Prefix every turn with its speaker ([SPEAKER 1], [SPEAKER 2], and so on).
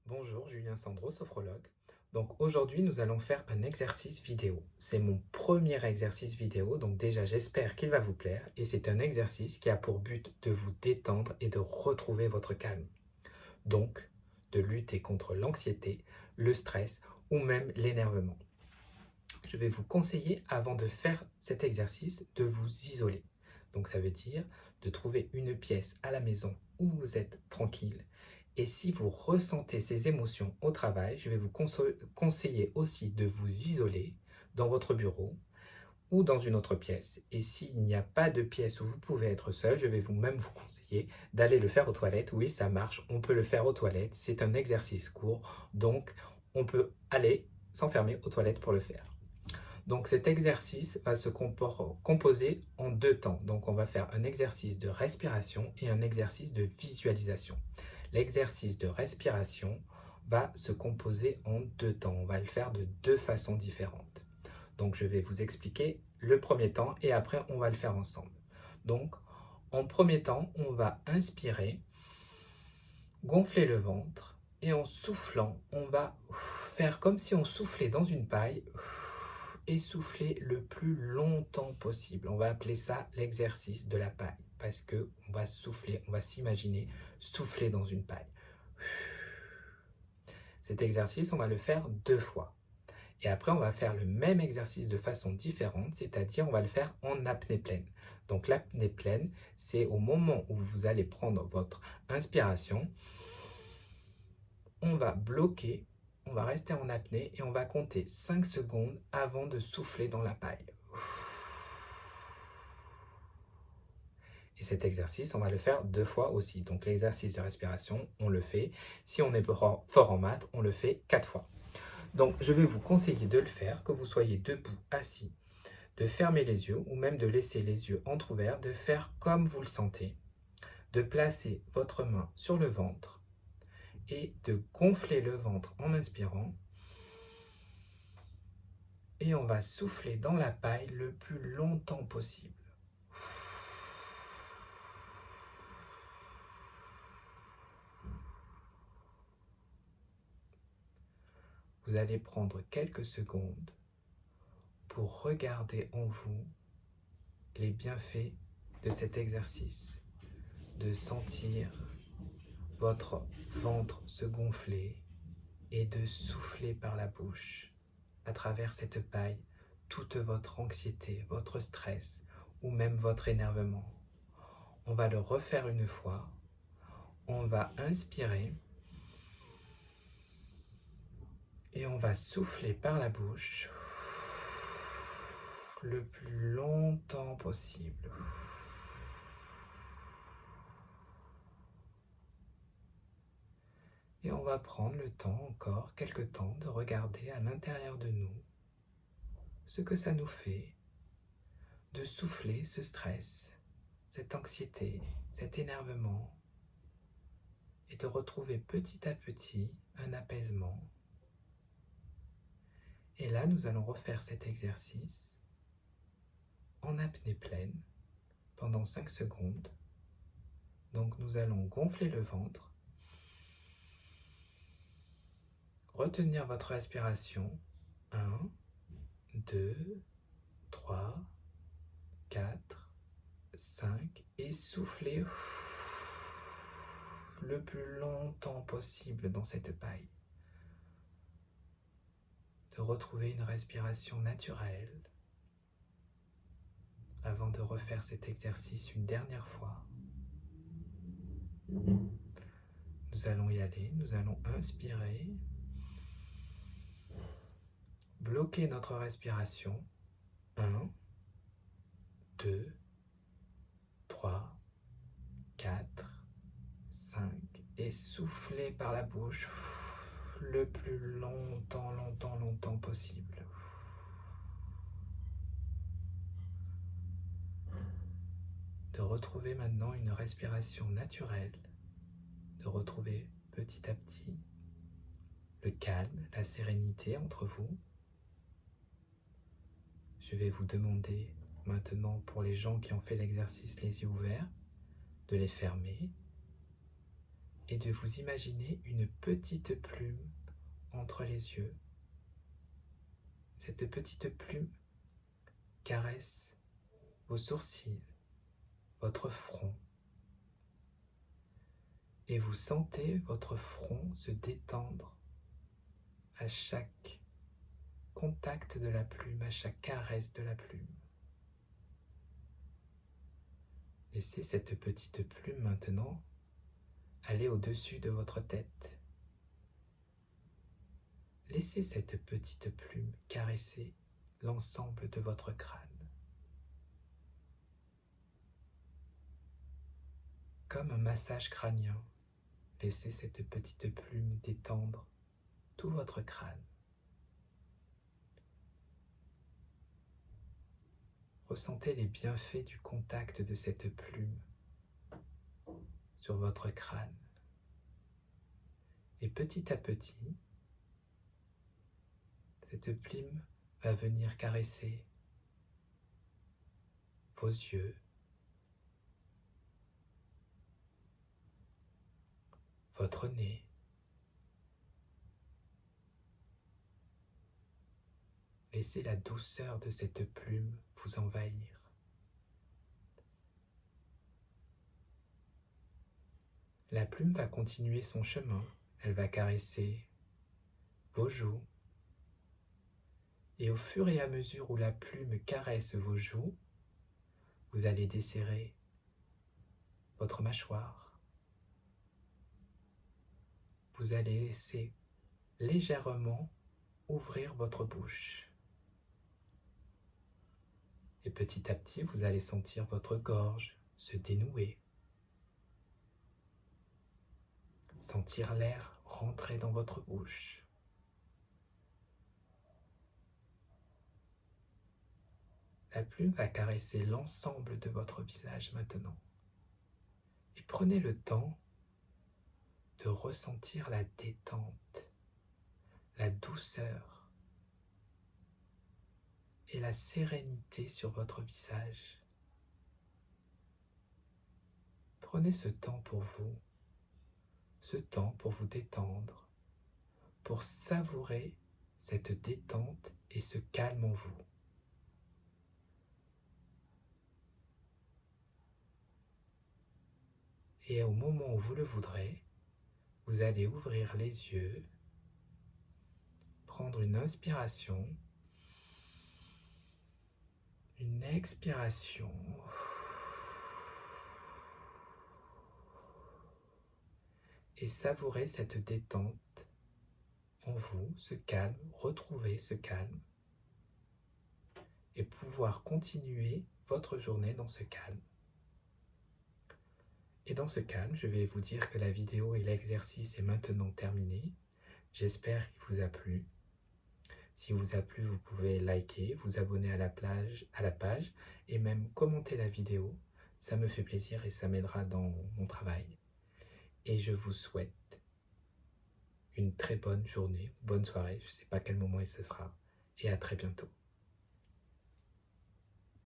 [SPEAKER 1] Bonjour, Julien Sandro, sophrologue. Donc aujourd'hui, nous allons faire un exercice vidéo. C'est mon premier exercice vidéo, donc déjà j'espère qu'il va vous plaire et c'est un exercice qui a pour but de vous détendre et de retrouver votre calme. Donc, de lutter contre l'anxiété, le stress ou même l'énervement. Je vais vous conseiller, avant de faire cet exercice, de vous isoler. Donc ça veut dire de trouver une pièce à la maison où vous êtes tranquille. Et si vous ressentez ces émotions au travail, je vais vous conseiller aussi de vous isoler dans votre bureau ou dans une autre pièce. Et s'il n'y a pas de pièce où vous pouvez être seul, je vais même vous conseiller d'aller le faire aux toilettes. Oui, ça marche, on peut le faire aux toilettes. C'est un exercice court, donc on peut aller s'enfermer aux toilettes pour le faire. Donc cet exercice va se composer en deux temps. Donc on va faire un exercice de respiration et un exercice de visualisation. L'exercice de respiration va se composer en deux temps. On va le faire de deux façons différentes. Donc je vais vous expliquer le premier temps et après on va le faire ensemble. Donc en premier temps, on va inspirer, gonfler le ventre et en soufflant, on va faire comme si on soufflait dans une paille et souffler le plus longtemps possible. On va appeler ça l'exercice de la paille parce que on va souffler, on va s'imaginer souffler dans une paille. Cet exercice, on va le faire deux fois. Et après, on va faire le même exercice de façon différente, c'est-à-dire on va le faire en apnée pleine. Donc l'apnée pleine, c'est au moment où vous allez prendre votre inspiration, on va bloquer, on va rester en apnée et on va compter 5 secondes avant de souffler dans la paille. Et cet exercice, on va le faire deux fois aussi. Donc l'exercice de respiration, on le fait. Si on est fort en maths, on le fait 4 fois. Donc je vais vous conseiller de le faire, que vous soyez debout, assis, de fermer les yeux ou même de laisser les yeux entrouverts, de faire comme vous le sentez, de placer votre main sur le ventre et de gonfler le ventre en inspirant. Et on va souffler dans la paille le plus longtemps possible. Vous allez prendre quelques secondes pour regarder en vous les bienfaits de cet exercice, de sentir votre ventre se gonfler et de souffler par la bouche à travers cette paille toute votre anxiété, votre stress ou même votre énervement. On va le refaire une fois. On va inspirer et on va souffler par la bouche le plus longtemps possible. Et on va prendre le temps, encore quelques temps, de regarder à l'intérieur de nous ce que ça nous fait de souffler ce stress, cette anxiété, cet énervement, et de retrouver petit à petit un apaisement. Et là, nous allons refaire cet exercice en apnée pleine pendant 5 secondes. Donc nous allons gonfler le ventre, retenir votre respiration, 1, 2, 3, 4, 5, et souffler le plus longtemps possible dans cette paille. De retrouver une respiration naturelle avant de refaire cet exercice une dernière fois. Nous allons y aller, nous allons inspirer, bloquer notre respiration, 1, 2, 3, 4, 5, et souffler par la bouche le plus longtemps possible. De retrouver maintenant une respiration naturelle, de retrouver petit à petit le calme, la sérénité entre vous. Je vais vous demander maintenant, pour les gens qui ont fait l'exercice les yeux ouverts, de les fermer et de vous imaginer une petite plume entre les yeux. Cette petite plume caresse vos sourcils, votre front, et vous sentez votre front se détendre à chaque contact de la plume, à chaque caresse de la plume. Laissez cette petite plume maintenant aller au-dessus de votre tête. Laissez cette petite plume caresser l'ensemble de votre crâne. Comme un massage crânien, laissez cette petite plume détendre tout votre crâne. Ressentez les bienfaits du contact de cette plume sur votre crâne. Et petit à petit, cette plume va venir caresser vos yeux, votre nez, laissez la douceur de cette plume vous envahir. La plume va continuer son chemin, elle va caresser vos joues, et au fur et à mesure où la plume caresse vos joues, vous allez desserrer votre mâchoire. Vous allez laisser légèrement ouvrir votre bouche. Et petit à petit, vous allez sentir votre gorge se dénouer. Sentir l'air rentrer dans votre bouche. La plume va caresser l'ensemble de votre visage maintenant. Et prenez le temps de ressentir la détente, la douceur et la sérénité sur votre visage. Prenez ce temps pour vous, ce temps pour vous détendre, pour savourer cette détente et ce calme en vous. Et au moment où vous le voudrez, vous allez ouvrir les yeux, prendre une inspiration, une expiration. Et savourer cette détente en vous, ce calme, retrouver ce calme et pouvoir continuer votre journée dans ce calme. Et dans ce calme, je vais vous dire que la vidéo et l'exercice est maintenant terminé. J'espère qu'il vous a plu. Si vous a plu, vous pouvez liker, vous abonner à la page et même commenter la vidéo. Ça me fait plaisir et ça m'aidera dans mon travail. Et je vous souhaite une très bonne journée, bonne soirée, je ne sais pas quel moment ce sera, et à très bientôt.